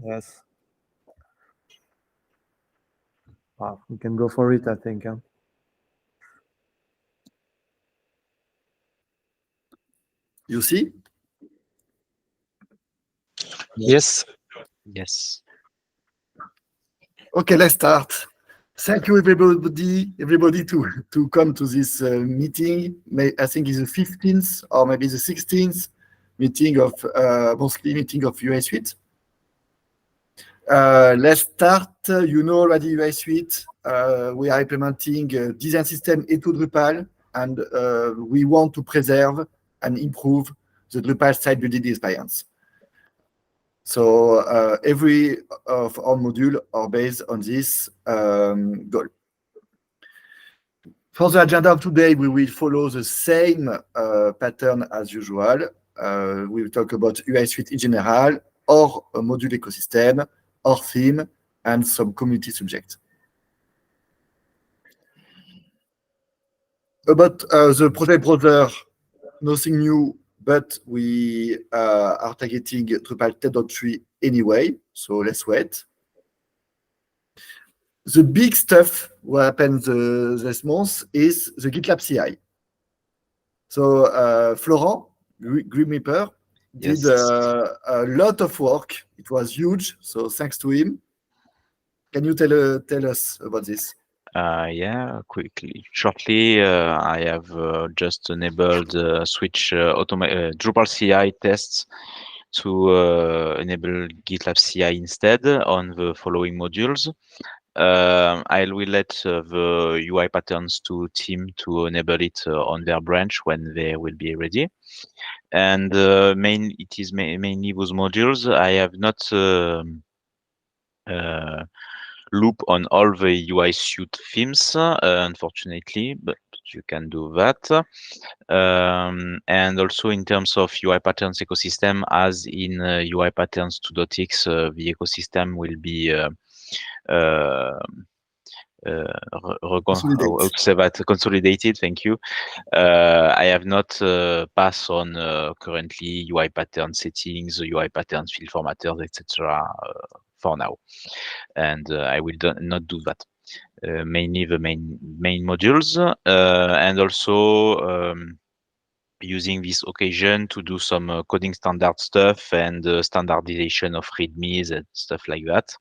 Yes. We can go for it, I think. You see? Yes. Yes. Okay, let's start. Thank you, everybody to come to this meeting. I think it's the 15th or maybe the 16th meeting of monthly meeting of UI Suite. Let's start. You know already UI Suite. We are implementing design system into Drupal, and we want to preserve and improve the Drupal site building experience. So every of our modules are based on this goal. For the agenda of today, we will follow the same pattern as usual. We will talk about UI Suite in general, or a module ecosystem, or theme, and some community subjects. About the project browser, nothing new, but we are targeting Drupal 10.3 anyway, so let's wait. The big stuff what happened this month is the GitLab CI. So Florent, Grim Reaper, did a lot of work. It was huge, so thanks to him. Can you tell us about this? Yeah, quickly. Shortly, I have just enabled switch Drupal CI tests to enable GitLab CI instead on the following modules. I will let the UI patterns to team to enable it on their branch when they will be ready. And it is mainly those modules. I have not loop on all the UI Suite themes, unfortunately, but you can do that. And also in terms of UI patterns ecosystem, as in UI patterns 2.x, the ecosystem will be consolidated. Thank you. I have not passed on currently UI pattern settings, UI patterns, field formatters, etc. For now, and I will not do that. Mainly the main modules, and also using this occasion to do some coding standard stuff and standardization of readmes and stuff like that.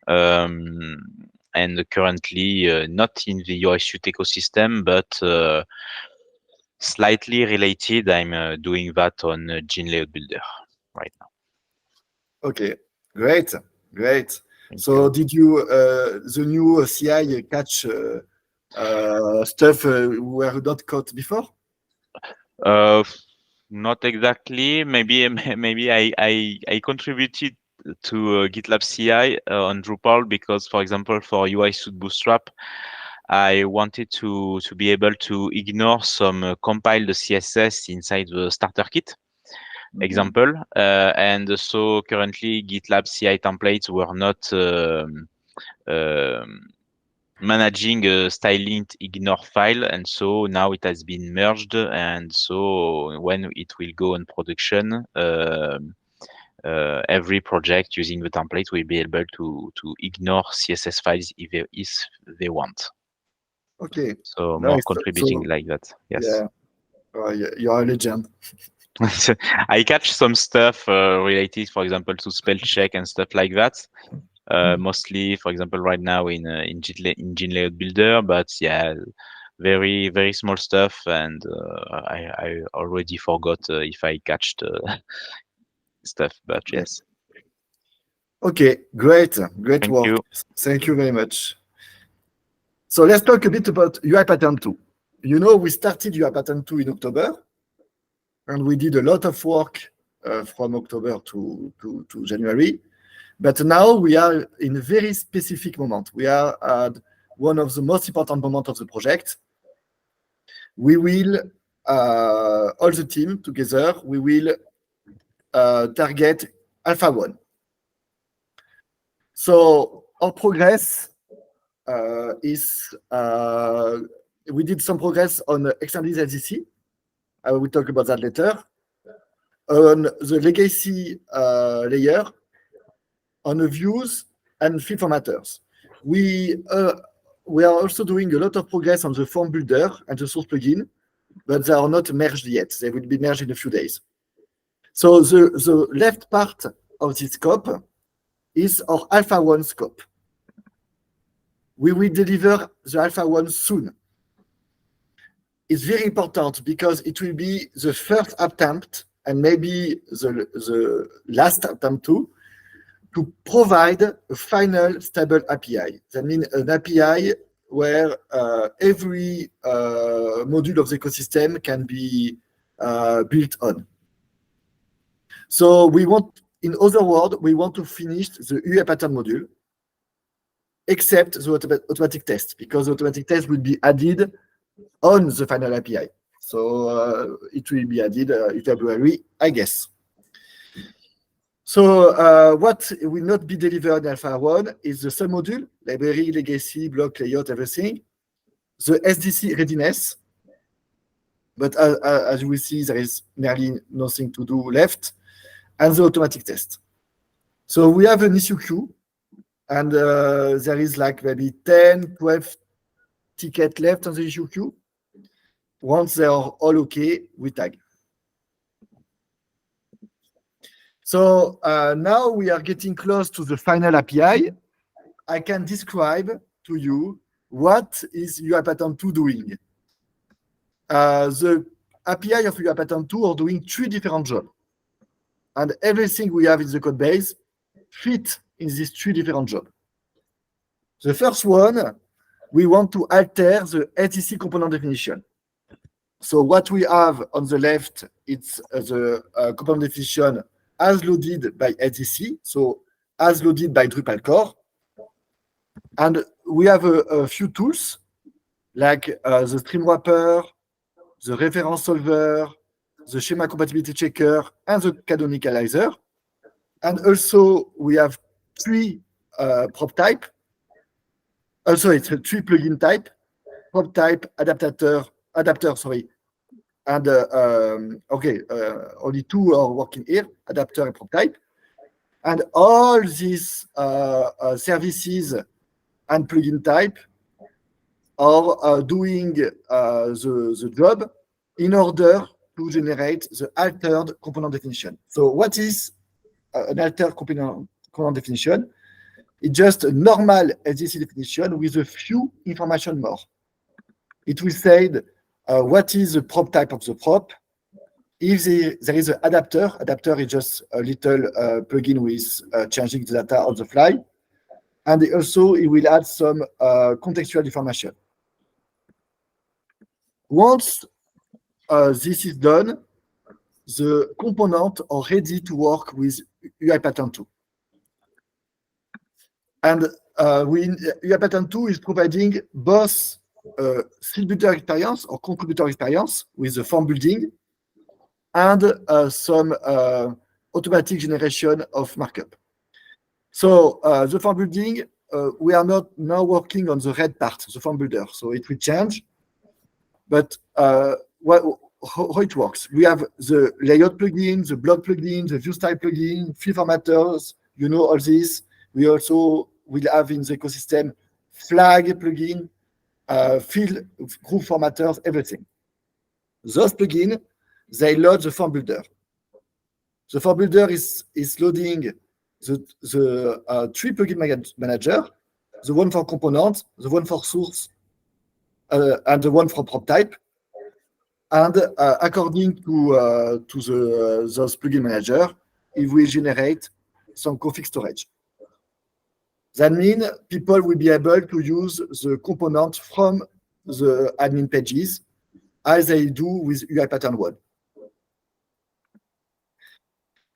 And currently not in the UI Suite ecosystem, but slightly related. I'm doing that on Gene Layout Builder right now. Okay, great. So did you the new CI catch stuff were not caught before? Not exactly. Maybe I contributed to GitLab CI on Drupal because, for example, for UI Suite Bootstrap, I wanted to be able to ignore some compiled CSS inside the starter kit. Example, and so currently GitLab CI templates were not managing a styling ignore file, and so now it has been merged, and so when it will go on production, every project using the template will be able to ignore CSS files if they want. Okay. So more contributing like that. Yes. Yeah. You're a legend. I catch some stuff related, for example, to spell check and stuff like that. Mostly, for example, right now in Gene Layout Builder, but yeah, very very small stuff, and I already forgot if I catched stuff, but yes. Okay, great Thank work. you. Thank you very much. So let's talk a bit about UI Pattern 2. You know, we started UI Pattern 2 in October, and we did a lot of work from October to January. But now we are in a very specific moment. We are at one of the most important moments of the project. We will, all the team together, we will target Alpha 1. So our progress is, we did some progress on extended LCC. I will talk about that later. On the legacy layer, on the views and field formatters. We are also doing a lot of progress on the form builder and the source plugin, but they are not merged yet. They will be merged in a few days. So the left part of this scope is our Alpha 1 scope. We will deliver the Alpha 1 soon. It's very important because it will be the first attempt and maybe the last attempt too, to provide a final stable API. That means an API where every module of the ecosystem can be built on. So we want, in other words, we want to finish the UI pattern module, except the automatic test, because the automatic test will be added on the final API. So it will be added in February, I guess. So what will not be delivered in Alpha 1 is the submodule, library, legacy, block, layout, everything, the SDC readiness, but as you will see, there is nearly nothing to do left, and the automatic test. So we have an issue queue, and there is like maybe 10, 12 tickets left on the issue queue. Once they are all okay, we tag. So now we are getting close to the final API. I can describe to you what is UiPattern 2 doing. The API of UiPattern 2 are doing 3 different jobs. And everything we have in the code base fit in these 3 different jobs. The first one, we want to alter the SDC component definition. So what we have on the left, it's the component definition as loaded by SDC, so as loaded by Drupal Core. And we have a few tools like the stream wrapper, the reference solver, the schema compatibility checker, and the canonicalizer. And also we have 3 prop type. Also, it's a 3 plugin type, prop type, adapter, and only 2 are working here, adapter and prop type. And all these services and plugin type are doing the job in order to generate the altered component definition. So what is an altered component definition? It's just a normal SDC definition with a few information more. It will say what is the prop type of the prop. If there is an adapter is just a little plugin with changing the data on the fly. And also it will add some contextual information. Once this is done, the components are ready to work with UiPattern 2. And UiPattern 2 is providing both field builder experience or contributor experience with the form building and some automatic generation of markup. So the form building, we are not now working on the red part, the form builder, so it will change. But how it works? We have the layout plugin, the block plugin, the view style plugin, field formatters, you know all this. We also will have in the ecosystem flag plugin, field group formatters, everything. Those plugins, they load the form builder. The form builder is loading the 3 plugin manager, the one for component, the one for source, and the one for prop type. And according to those plugin manager, it will generate some config storage. That means people will be able to use the component from the admin pages as they do with UiPattern 1.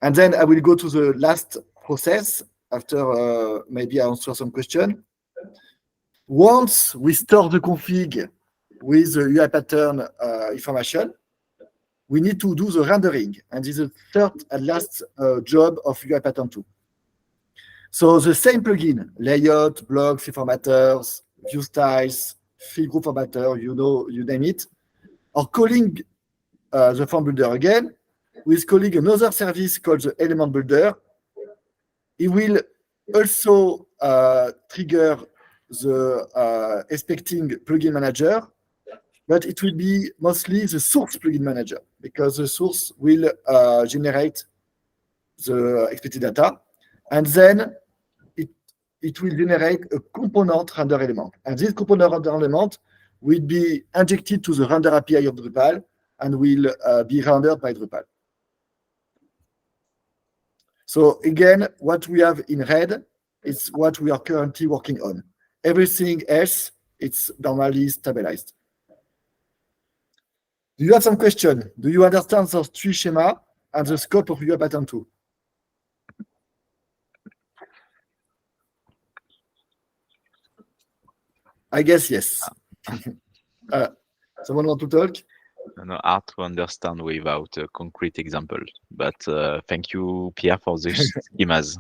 And then I will go to the last process after maybe I answer some question. Once we store the config with the UiPattern information, we need to do the rendering. And this is the third and last job of UiPattern 2. So the same plugin, layout, blocks, field formatters, view styles, field group formatter, you know, you name it, are calling the form builder again, with calling another service called the element builder. It will also trigger the expecting plugin manager, but it will be mostly the source plugin manager because the source will generate the expected data, and then it will generate a component render element. And this component render element will be injected to the render API of Drupal and will be rendered by Drupal. So again, what we have in red is what we are currently working on. Everything else, it's normally stabilized. Do you have some question? Do you understand those three schema and the scope of UI pattern 2? I guess yes. Someone want to talk? No, hard to understand without a concrete example, but thank you, Pierre, for the schemas.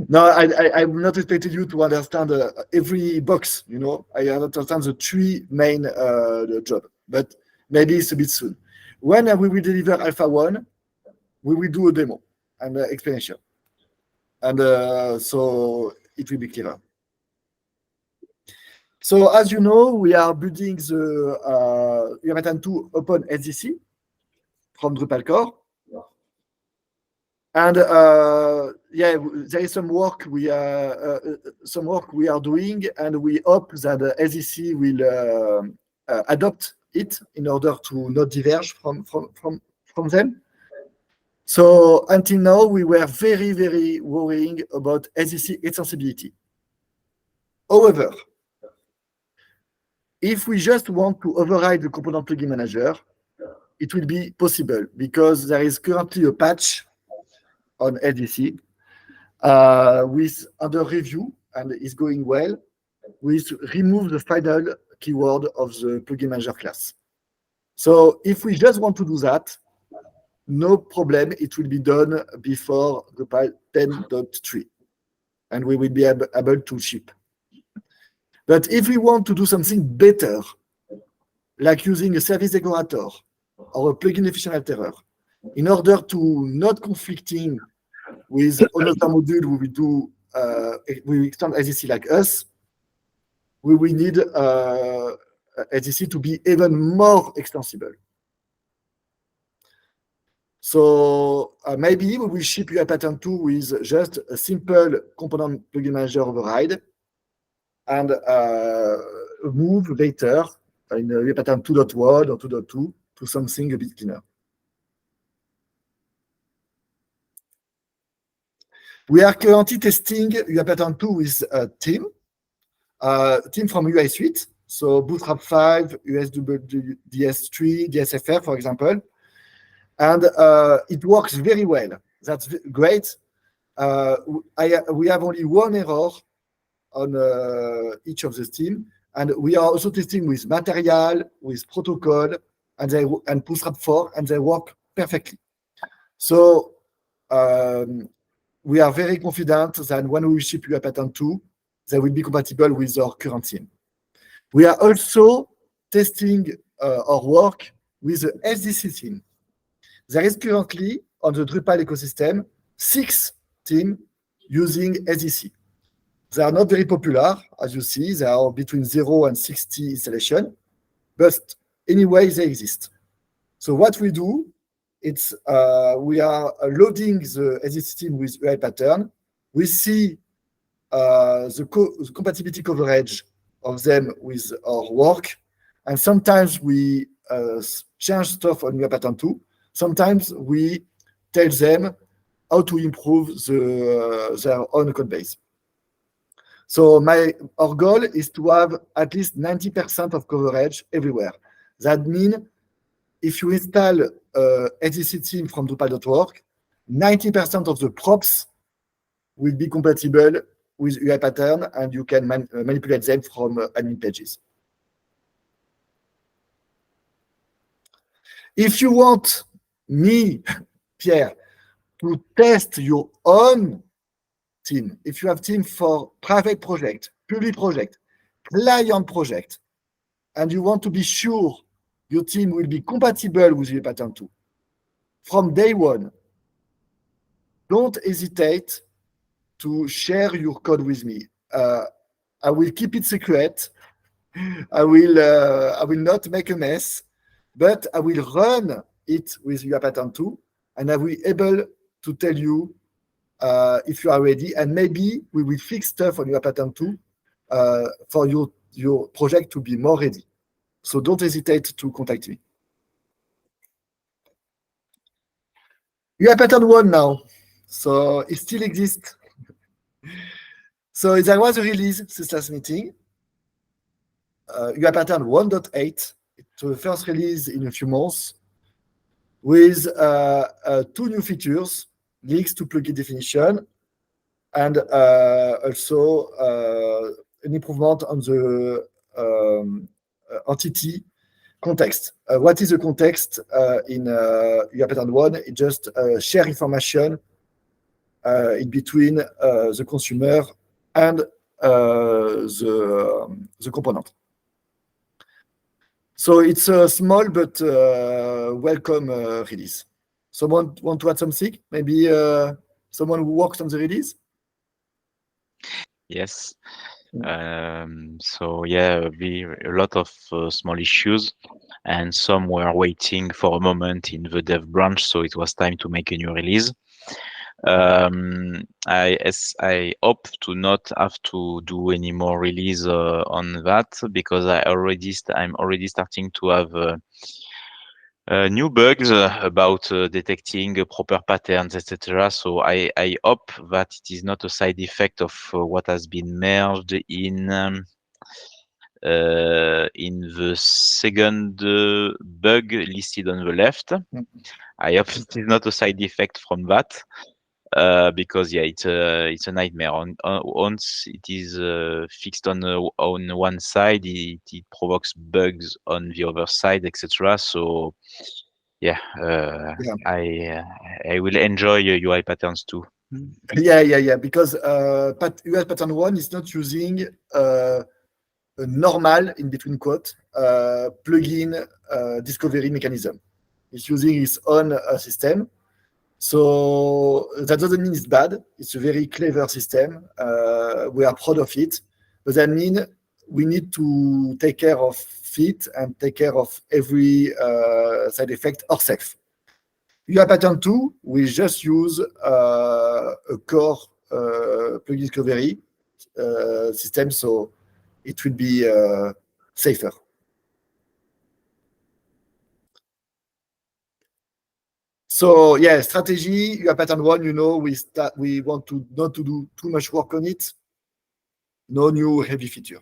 No, I'm not expecting you to understand every box, you know. I understand the three main job, but maybe it's a bit soon. When we will deliver Alpha 1, we will do a demo and explanation. And so it will be clearer. So as you know, we are building the UI pattern 2 upon SDC from Drupal Core. And yeah, there is some work we are doing, and we hope that the SDC will adopt it in order to not diverge from them. So until now, we were very, very worrying about SDC extensibility. However, if we just want to override the component plugin manager, it will be possible because there is currently a patch on SDC with under review and is going well with remove the final keyword of the plugin manager class. So if we just want to do that, no problem, it will be done before Drupal 10.3 and we will be able to ship. But if we want to do something better, like using a service decorator or a plugin efficient alterer, in order to not conflicting with another module we will do, we extend SDC like us, we will need SDC to be even more extensible. So maybe we will ship UI pattern 2 with just a simple component plugin manager override and move later in UI pattern 2.1 or 2.2 to something a bit cleaner. We are currently testing UI pattern 2 with a team from UI Suite, so Bootstrap 5, USWDS3, DSFR, for example, and it works very well. That's great. We have only one error on each of the team, and we are also testing with Material, with Protocol, and Bootstrap 4, and they work perfectly. So we are very confident that when we ship UI pattern 2, they will be compatible with our current team. We are also testing our work with the SDC team. There is currently on the Drupal ecosystem 6 teams using SDC. They are not very popular, as you see. They are between 0 and 60 installations, but anyway, they exist. So what we do, it's we are loading the SDC team with UI pattern. We see the compatibility coverage of them with our work, and sometimes we change stuff on UI pattern 2. Sometimes we tell them how to improve their own code base. So our goal is to have at least 90% of coverage everywhere. That means if you install SDC team from Drupal.org, 90% of the props will be compatible with UI pattern, and you can manipulate them from admin pages. If you want me, Pierre, to test your own team, if you have team for private project, public project, client project, and you want to be sure your team will be compatible with UI pattern 2 from day one, don't hesitate to share your code with me. I will keep it secret. I will not make a mess, but I will run it with UI pattern 2, and I will be able to tell you if you are ready, and maybe we will fix stuff on UI pattern 2 for your project to be more ready. So don't hesitate to contact me. UI pattern 1 now. So it still exists. So there was a release this last meeting. UI pattern 1.8. It's the first release in a few months with 2 new features, links to plugin definition, and also an improvement on the entity context. What is the context in UI pattern 1? It just share information in between the consumer and the component. So it's a small but welcome release. Someone want to add something? Maybe someone who works on the release? Yes. So yeah, a lot of small issues, and some were waiting for a moment in the dev branch, so it was time to make a new release. I hope to not have to do any more release on that, because I'm already starting to have new bugs about detecting proper patterns, etc. So I hope that it is not a side effect of what has been merged in the second bug listed on the left. I hope it is not a side effect from that. Because yeah, it's a nightmare. Once it is fixed on one side, it provokes bugs on the other side, etc. So yeah, I will enjoy UI patterns too. Yeah. Because UI pattern 1 is not using a normal, in between quotes, plugin discovery mechanism. It's using its own system. So that doesn't mean it's bad. It's a very clever system. We are proud of it. But that means we need to take care of it and take care of every side effect ourselves. UI pattern 2, we just use a core plugin discovery system, so it will be safer. So yeah, strategy, UI pattern 1, we want to not to do too much work on it. No new heavy feature.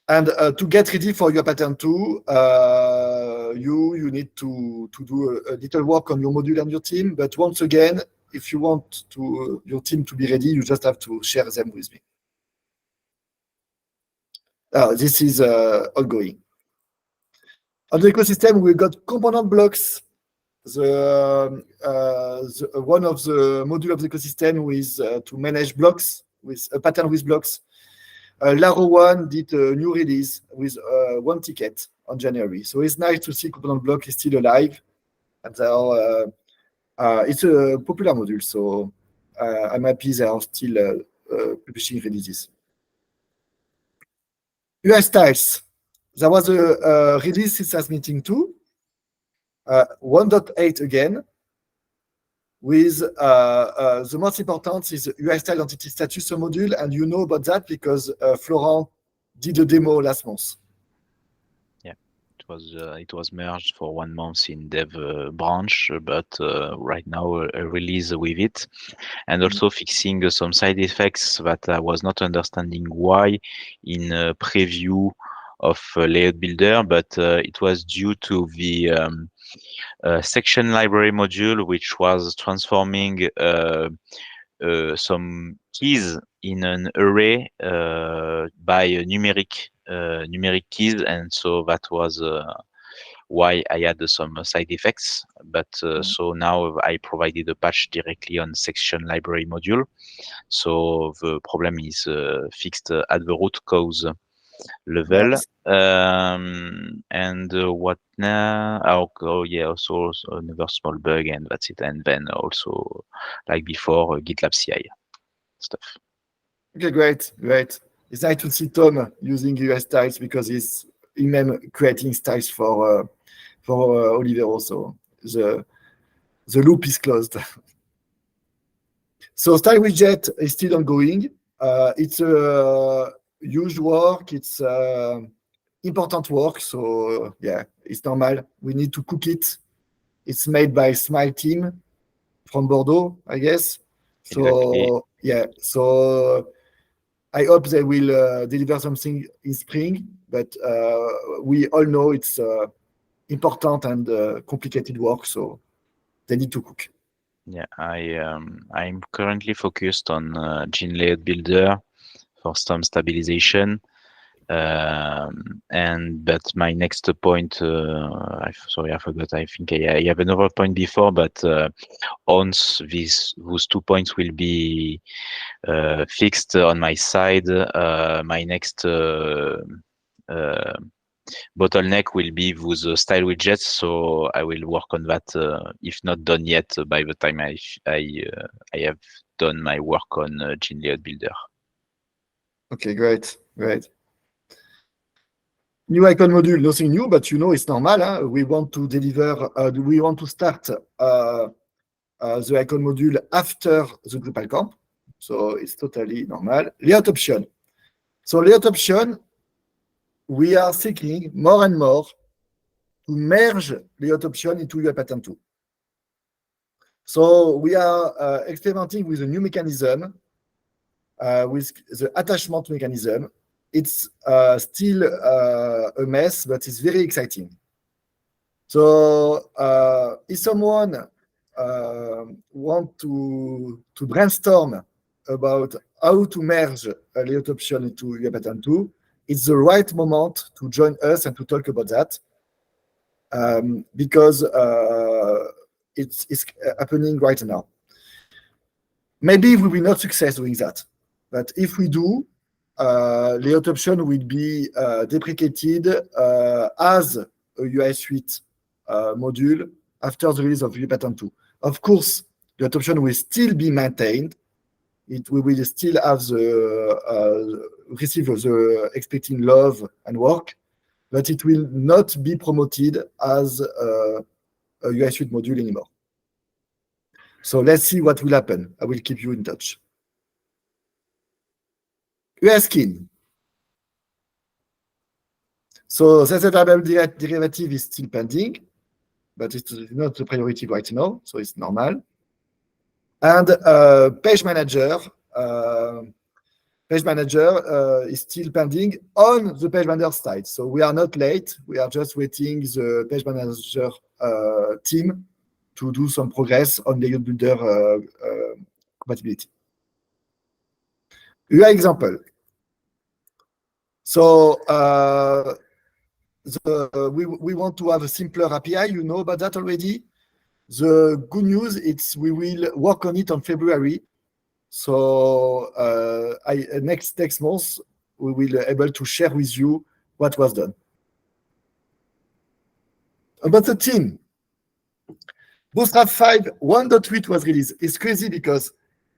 And to get ready for UI pattern 2, you need to do a little work on your module and your team. But once again, if you want your team to be ready, you just have to share them with me. This is ongoing. On the ecosystem, we got component blocks. One of the module of the ecosystem is to manage blocks with a pattern with blocks. Laro 1 did a new release with 1 ticket on January. So it's nice to see component block is still alive. And it's a popular module, so I'm happy they are still publishing releases. UI styles. There was a release since last meeting too. 1.8 again, with the most important is UI style entity status module, and you know about that because Florent did a demo last month. Yeah, it was merged for 1 month in dev branch, but right now a release with it, and also fixing some side effects that I was not understanding why in a preview of layout builder, but it was due to the section library module, which was transforming some keys in an array by numeric keys, and so that was why I had some side effects. But so now I provided a patch directly on section library module, so the problem is fixed at the root cause. level. Nice. And what now? Oh yeah, also another small bug, and that's it. And then also, like before, GitLab CI stuff. Okay, great. It's nice to see Tom using US styles because he's creating styles for Oliver also. The loop is closed. So style widget is still ongoing. It's a huge work. It's important work. So yeah, it's normal. We need to cook it. It's made by Smile team from Bordeaux, I guess. So Exactly. yeah, so I hope they will deliver something in spring. But we all know it's important and complicated work, so they need to cook. Yeah, I'm currently focused on Gene Layout Builder for some stabilization. But my next point, sorry, I forgot. I think I have another point before, but once those 2 points will be fixed on my side, my next bottleneck will be with the style widgets. So I will work on that, if not done yet, by the time I have done my work on Gene Layout Builder. Okay, great. New icon module, nothing new, but it's normal. Huh? We want to deliver. We want to start the icon module after the Drupal camp, so it's totally normal. Layout option. So layout option, we are seeking more and more to merge layout option into UI pattern 2. So we are experimenting with a new mechanism, with the attachment mechanism. It's still a mess, but it's very exciting. So if someone want to brainstorm about how to merge a layout option into UI pattern 2, it's the right moment to join us and to talk about that, because it's happening right now. Maybe we will not succeed doing that, but if we do, layout option will be deprecated as a UI suite module after the release of UI pattern 2. Of course, layout option will still be maintained. We will still have the receive the expecting love and work, but it will not be promoted as a UI suite module anymore. So let's see what will happen. I will keep you in touch. UI skin. So variable derivative is still pending, but it's not the priority right now, so it's normal. And page manager is still pending on the page manager side. So we are not late. We are just waiting the page manager team to do some progress on layout builder compatibility. UI example. So we want to have a simpler API. You know about that already. The good news is we will work on it on February. So next month, we will be able to share with you what was done. About the team. Bootstrap 5 1.8 was released. It's crazy because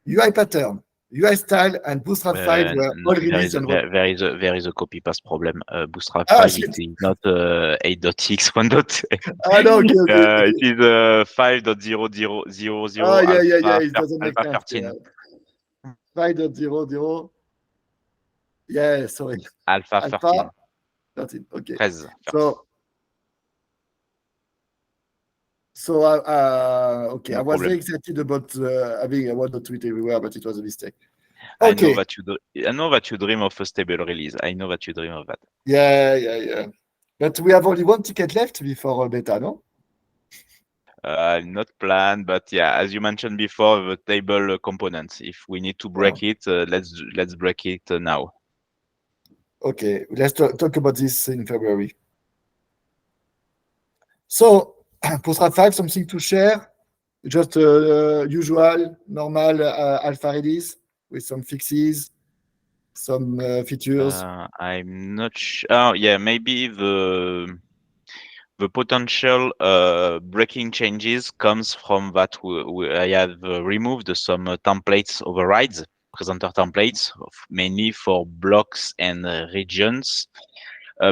UI pattern, UI style, and Bootstrap 5 were all released. There is a copy paste problem. Bootstrap Ah, 5 shit. it is not 8.x 1.8. No, okay. It is 5.0.0.0 Oh, yeah, alpha, it doesn't make alpha sense. 13. 5.0.0. Yeah, sorry. Alpha 13. 13. Okay. 13. So okay, No I was problem. very excited about having a 1.8 everywhere, but it was a mistake. Okay. I know that you dream of a stable release. I know that you dream of that. Yeah. But we have only one ticket left before beta, no? Not planned, but yeah, as you mentioned before, the table components. If we need to break it, let's break it now. Okay, let's talk about this in February. So, Bootstrap 5, something to share? Just usual, normal alpha release with some fixes. some features? I'm not sure. Oh, yeah, maybe the potential breaking changes comes from that I have removed some templates overrides, presenter templates, mainly for blocks and regions.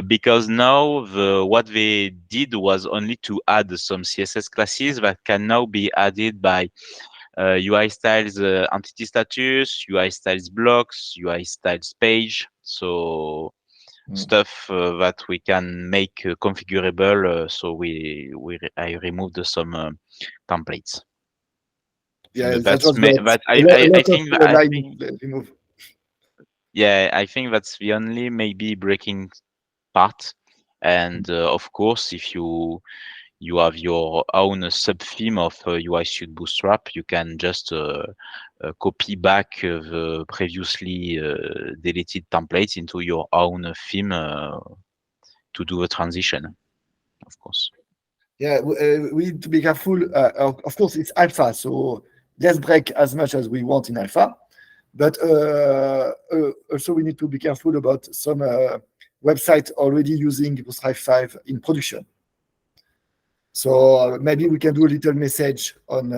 Because now what they did was only to add some CSS classes that can now be added by UI styles entity status, UI styles blocks, UI styles page. So stuff that we can make configurable. So I removed some templates. Yeah, But that that's was great. that A lot of I line think remove. yeah, I think that's the only maybe breaking part. And of course, if you have your own sub-theme of UI Suite Bootstrap, you can just copy back the previously deleted templates into your own theme to do a transition, of course. Yeah, we need to be careful. Of course, it's alpha, so let's break as much as we want in alpha. But also, we need to be careful about some websites already using Bootstrap 5 in production. So maybe we can do a little message on.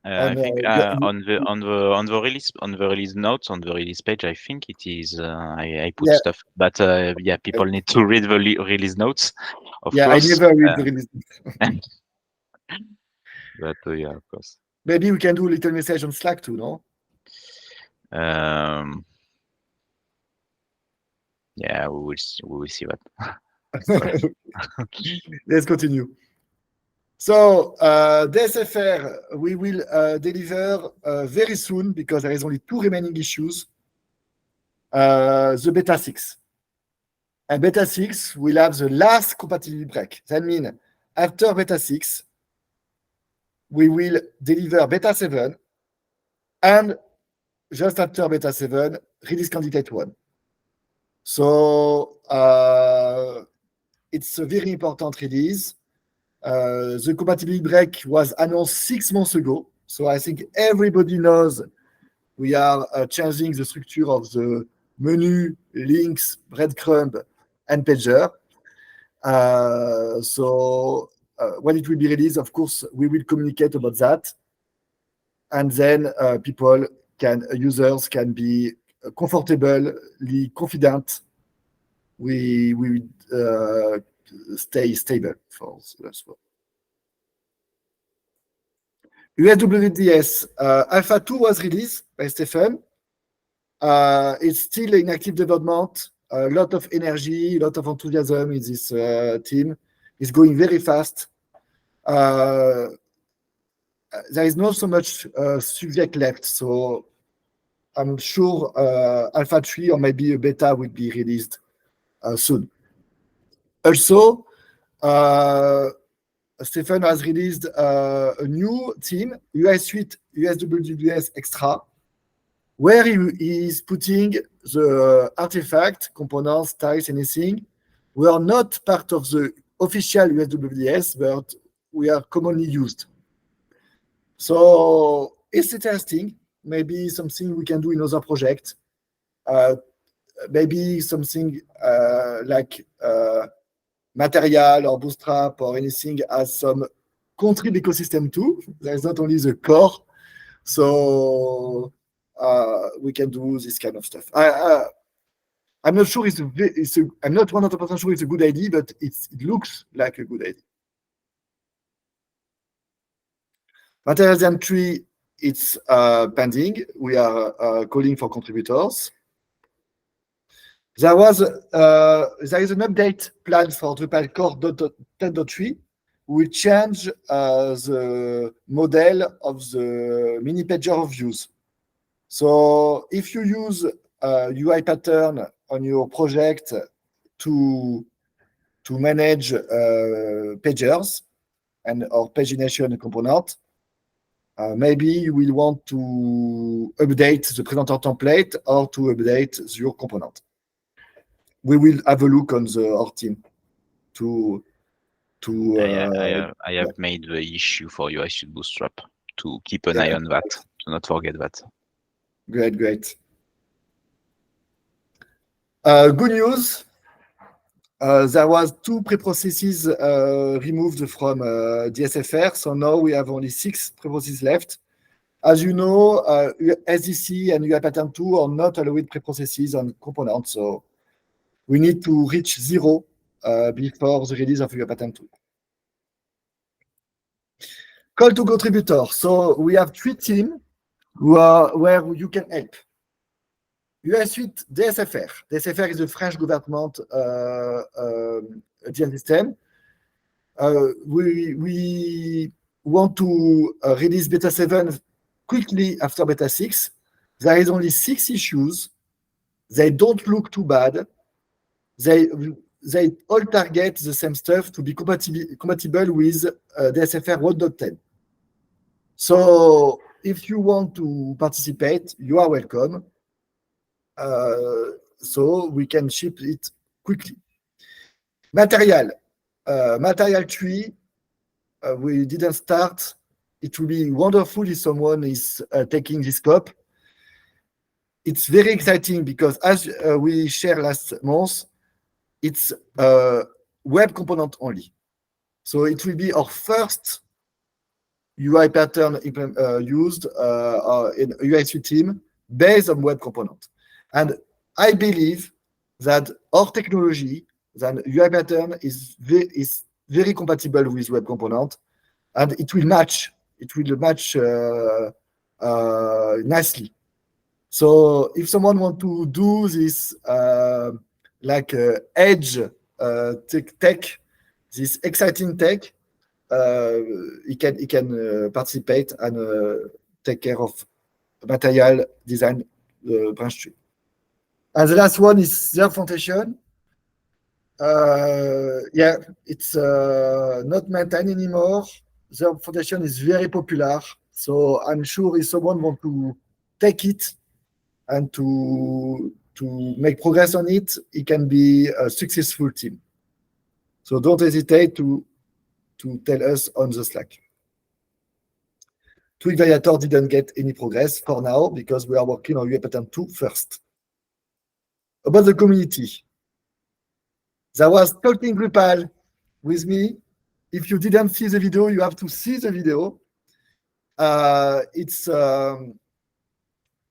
I think on the release notes on the release page, I think it is. I put Yeah. stuff, but yeah, people need to read the release notes, of Yeah, I course. never read the release. But yeah, of course. Maybe we can do a little message on Slack too, no? Yeah, we will see that. Sorry. Let's continue. So DSFR, we will deliver very soon because there is only 2 remaining issues. The beta 6. And beta 6 will have the last compatibility break. That means after beta 6, we will deliver beta 7, and just after beta 7, release candidate 1. So it's a very important release. The compatibility break was announced 6 months ago. So I think everybody knows we are changing the structure of the menu, links, breadcrumb, and pager. So when it will be released, of course, we will communicate about that. And then users can be comfortably confident we will stay stable for that. USWDS Alpha 2 was released by Stefan. It's still in active development. A lot of energy, a lot of enthusiasm in this team. It's going very fast. There is not so much subject left, so I'm sure Alpha 3 or maybe a beta will be released soon. Also, Stefan has released a new theme, UI Suite USWDS Extra, where he is putting the artifact, components, styles, anything. We are not part of the official USWDS, but we are commonly used. So it's interesting. Maybe something we can do in other projects. Maybe something like Material or Bootstrap or anything has some contrib ecosystem too. There's not only the core. So we can do this kind of stuff. I'm not sure I'm not 100% sure it's a good idea, but it looks like a good idea. Material Design 3, it's pending. We are calling for contributors. There is an update planned for Drupal Core 10.3. We change the model of the mini pager of views. So if you use a UI pattern on your project to manage pagers or pagination component, maybe you will want to update the presenter template or to update your component. We will have a look on our team to. I have made the issue for UI Suite Bootstrap to keep an eye on that, to not forget that. Great. Good news. There was 2 preprocesses removed from DSFR, so now we have only 6 preprocesses left. As you know, SDC and UI pattern 2 are not allowed preprocesses on components, so we need to reach 0 before the release of UI pattern 2. Call to contributor. So we have 3 teams where you can help. UI Suite DSFR. DSFR is the French government design system. We want to release beta 7 quickly after beta 6. There is only 6 issues. They don't look too bad. They all target the same stuff to be compatible with DSFR 1.10. So if you want to participate, you are welcome. So we can ship it quickly. Material. Material tree, we didn't start. It will be wonderful if someone is taking this scope. It's very exciting because as we shared last month, it's web component only. So it will be our first UI pattern used in UI Suite team based on web component. And I believe that our technology, that UI pattern is very compatible with web component, and it will match nicely. So if someone want to do this like edge tech, this exciting tech, he can participate and take care of material design branch tree. And the last one is their foundation. Yeah, it's not maintained anymore. Their foundation is very popular. So I'm sure if someone want to take it and to make progress on it, it can be a successful team. So don't hesitate to tell us on the Slack. Twig Variator didn't get any progress for now because we are working on UI pattern 2 first. About the community. There was Talking Drupal with me. If you didn't see the video, you have to see the video. It's a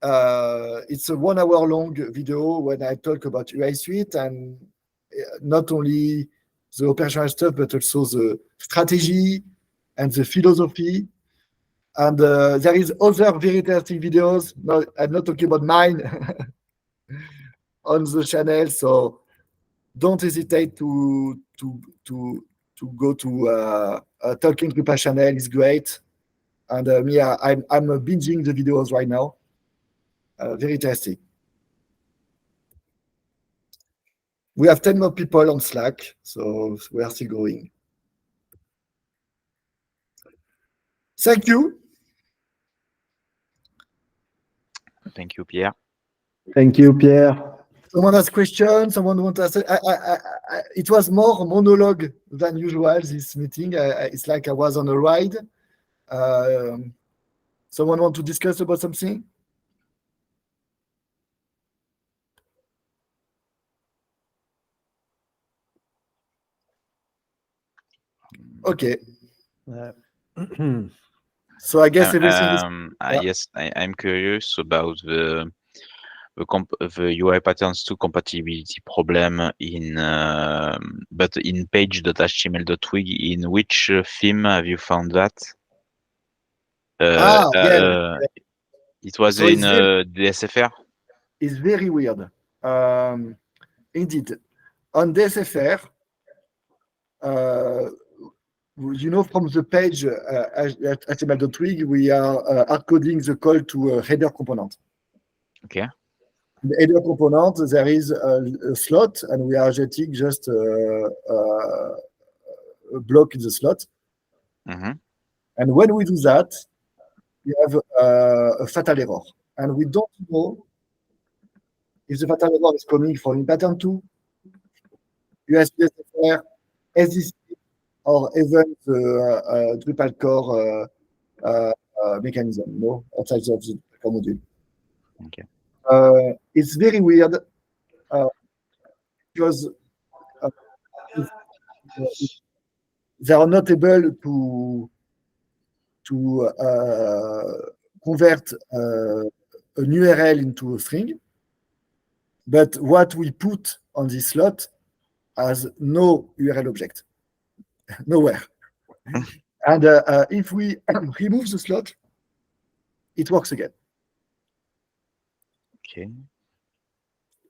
1 hour long video when I talk about UI Suite and not only the operational stuff, but also the strategy and the philosophy. And there is other very interesting videos. No, I'm not talking about mine on the channel. So don't hesitate to go to Talking Drupal channel. It's great. And yeah, I'm binging the videos right now. Very interesting. We have 10 more people on Slack, so we are still going. Thank you. Thank you, Pierre. Thank you, Pierre. Someone has questions. Someone want to ask. It was more monologue than usual, this meeting. It's like I was on a ride. Someone want to discuss about something? Okay. So I guess everything is. Yes, I'm curious about the UI patterns to compatibility problem in but in page.html.twig. In which theme have you found that? Yeah. It was So in DSFR. It's very weird. Indeed, on DSFR, you know, from the page at html.twig, we are hard coding the call to a header component. Okay. The header component, there is a slot, and we are jetting just a block in the slot. Mm-hmm. And when we do that, we have a fatal error. And we don't know if the fatal error is coming from pattern 2, USPSFR, SDC, or even the Drupal core mechanism, no, outside of the core module. Okay. It's very weird. because they are not able to convert an URL into a string, but what we put on this slot has no URL object, nowhere. And if we remove the slot, it works again. Okay.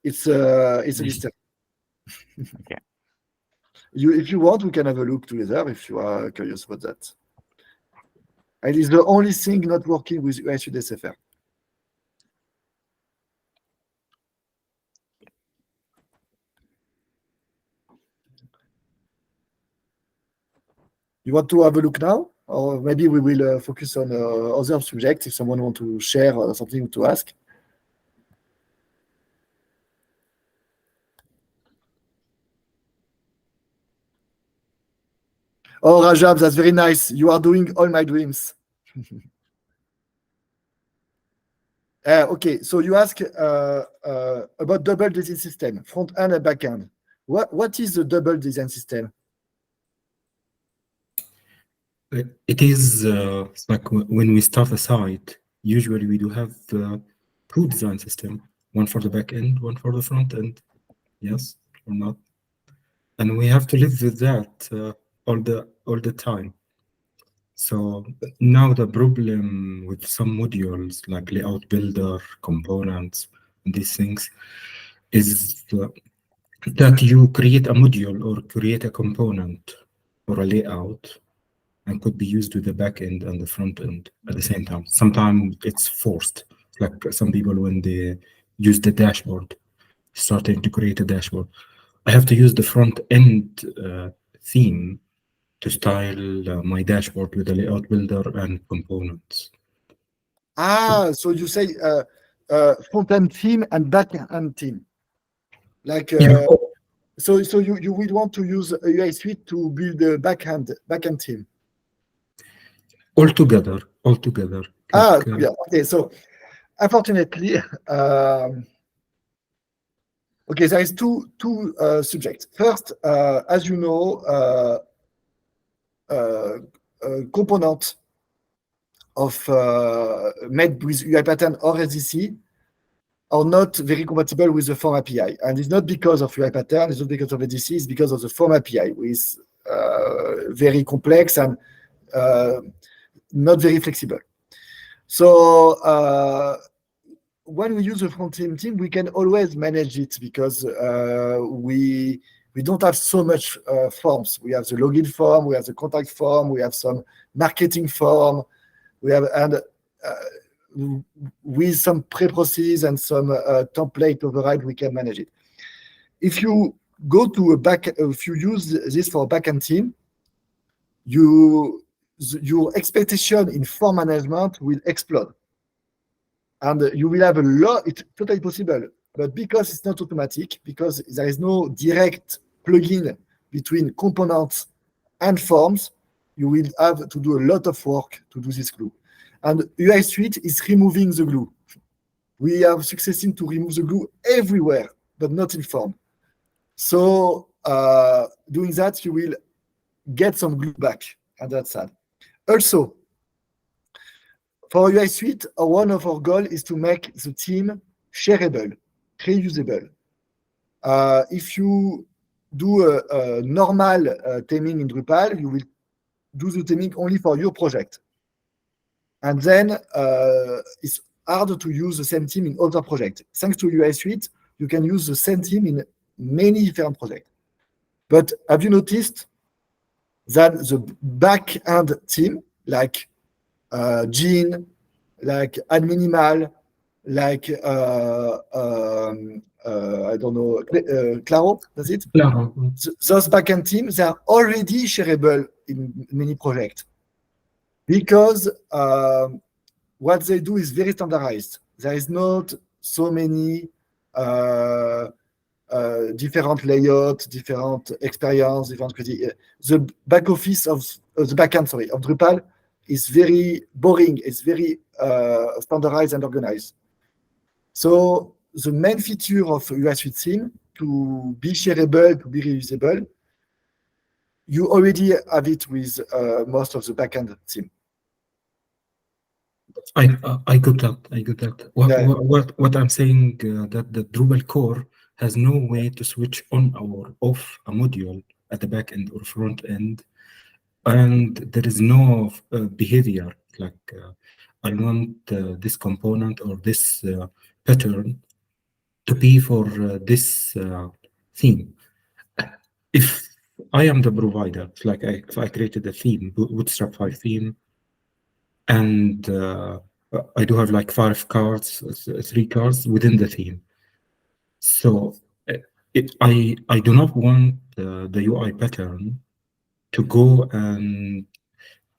It's a mystery. Okay. If you want, we can have a look together if you are curious about that. And it's the only thing not working with UI Suite SFR. You want to have a look now? Or maybe we will focus on other subjects if someone wants to share something to ask. Oh, Rajab, that's very nice. You are doing all my dreams. Okay, so you ask about double design system, front end and back end. What is the double design system? It is like when we start a site, usually we do have two design system, one for the back end, one for the front end. Yes or not? And we have to live with that all the time. So now the problem with some modules like layout builder, components, and these things is that you create a module or create a component or a layout and could be used with the back end and the front end at the same time. Sometimes it's forced, like some people when they use the dashboard, starting to create a dashboard. I have to use the front end theme to style my dashboard with the layout builder and components. Ah, so you say front end theme and back end theme. Like Yeah. so you will want to use a UI Suite to build a back end theme. All together. Yeah. Okay. So, unfortunately, okay, there is two subjects. First, as you know, component of made with UI pattern or SDC are not very compatible with the form API, and it's not because of UI pattern, it's not because of SDC, it's because of the form API, which is very complex and not very flexible. So when we use the front end team, we can always manage it because we don't have so much forms. We have the login form, we have the contact form, we have some marketing form, we have with some pre-process and some template override, we can manage it. If you go to if you use this for a backend team, your expectation in form management will explode. And you will have a lot, it's totally possible, but because it's not automatic, because there is no direct plugin between components and forms, you will have to do a lot of work to do this glue. And UI Suite is removing the glue. We are succeeding to remove the glue everywhere, but not in form. So doing that, you will get some glue back, and that's sad. Also, for UI Suite, one of our goals is to make the theme shareable, reusable. If you do a normal theming in Drupal, you will do the theming only for your project. And then it's hard to use the same theme in other projects. Thanks to UI Suite, you can use the same theme in many different projects. But have you noticed that the back-end theme, like Gene, like Adminimal, like I don't know, Claro, that's it? Claro. Those backend teams, they are already shareable in many projects because what they do is very standardized. There is not so many different layouts, different experience, different the back office of the backend, sorry, of Drupal is very boring. It's very standardized and organized. So the main feature of UI Suite theme to be shareable, to be reusable. You already have it with most of the backend theme. I got that. I got that. Yeah. What I'm saying that the Drupal core has no way to switch on or off a module at the back end or front end, and there is no behavior like I want this component or this pattern to be for this theme. If I am the provider, it's like if I created a theme, Bootstrap 5 theme, and I do have like 5 cards, 3 cards within the theme. So I do not want the UI pattern to go and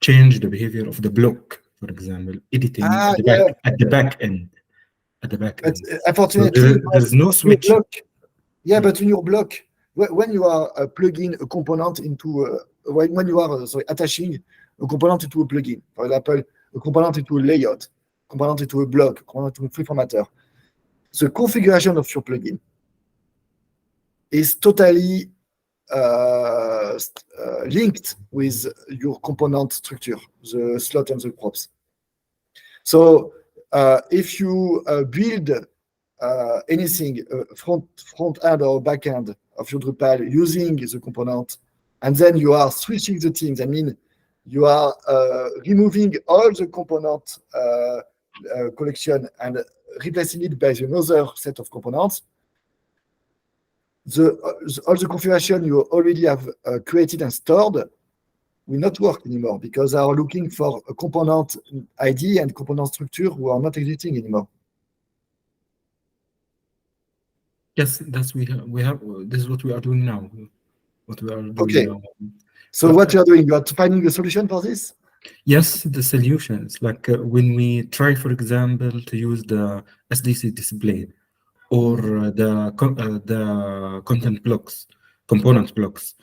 change the behavior of the block, for example, editing at the back end. At the back But end. unfortunately, So there's no switch. Yeah, but in your block, when you are plugging a component into, when you are attaching a component into a plugin, for example, a component into a layout, component into a block, component into a free formatter, the configuration of your plugin is totally linked with your component structure, the slot and the props. So if you build anything, front end or back end of your Drupal using the component, and then you are switching the themes, I mean, you are removing all the component collection and replacing it by another set of components, all the configuration you already have created and stored will not work anymore because they are looking for a component ID and component structure who are not existing anymore. Yes, that's we have. This is what we are doing now. What we are doing Okay. now. So what you are doing, you are finding a solution for this? Yes, the solutions. Like when we try, for example, to use the SDC display or the content blocks, component blocks,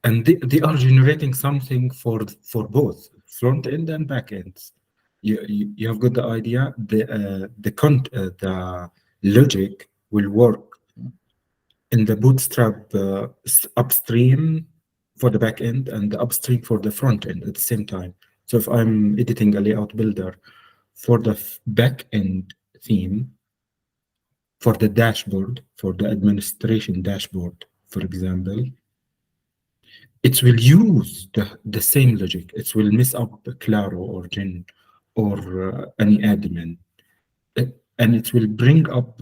and they are generating something for both front end and back ends. You have got the idea. The logic will work in the Bootstrap upstream for the back end and the upstream for the front end at the same time. So if I'm editing a layout builder for the back end theme, for the dashboard, for the administration dashboard, for example, it will use the same logic. It will mess up Claro or Gen or any admin. And it will bring up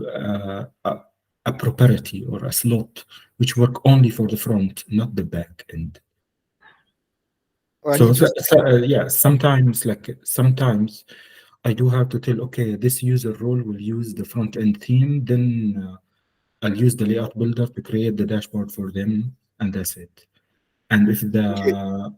a property or a slot which work only for the front, not the back end. Yeah, sometimes I do have to tell, okay, this user role will use the front end theme, then I'll use the layout builder to create the dashboard for them, and that's it. And if the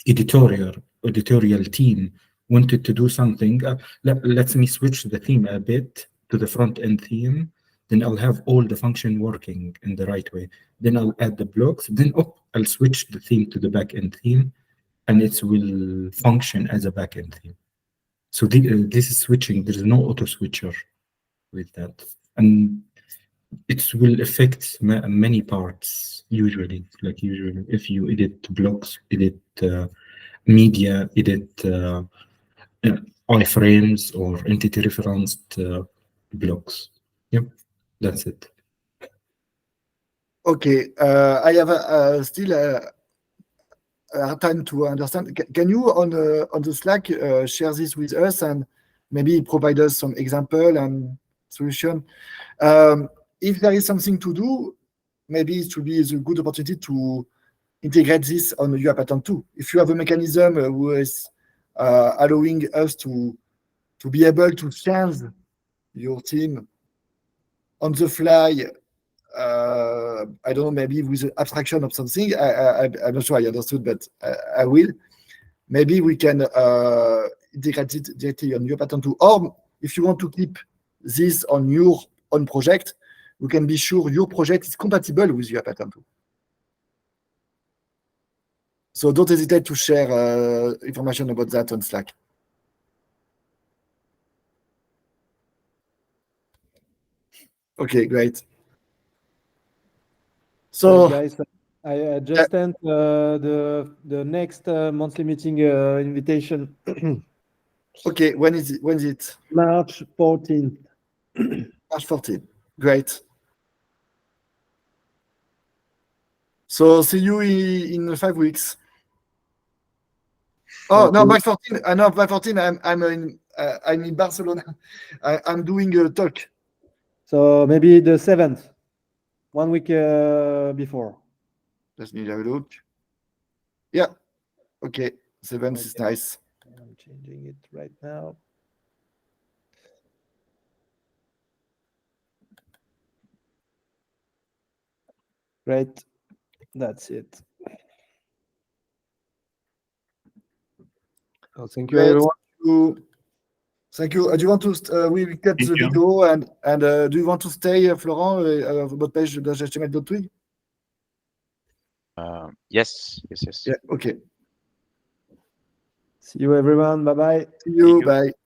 editorial team wanted to do something, let me switch the theme a bit to the front end theme, then I'll have all the function working in the right way. Then I'll add the blocks, then I'll switch the theme to the back end theme, and it will function as a back end theme. So this is switching. There is no auto switcher with that, and it will affect many parts usually. Like usually, if you edit blocks, edit media, edit iframes or entity referenced blocks. Yep, that's it. Okay, I have still hard time to understand. Can you on the Slack share this with us and maybe provide us some example and solution? If there is something to do, maybe it will be a good opportunity to integrate this on the UI pattern too. If you have a mechanism who is allowing us to be able to change your team on the fly, I don't know, maybe with the abstraction of something. I'm not sure I understood, but I will. Maybe we can integrate it directly on your pattern too. Or if you want to keep this on your own project, we can be sure your project is compatible with your pattern too. So don't hesitate to share information about that on Slack. Okay, great. So So guys, I just sent the next monthly meeting invitation, okay, when is it? When is it? March 14th. March 14. Great. So see you in 5 weeks. Oh no, Okay. March 14. No, March 14. I'm in Barcelona. I'm doing a talk. So maybe the 7th, 1 week before. Let me have a look. Yeah. Okay. 7th is Okay. nice. I'm changing it right now. Great. That's it. Oh, thank you, Great. everyone. Thank you. Do you want to? We cut Thank the you. video and do you want to stay, Florent, votre page d'HTML.twig? Yes, yes, yes. Yeah. Okay. See you, everyone. Bye-bye. See you. you. Bye.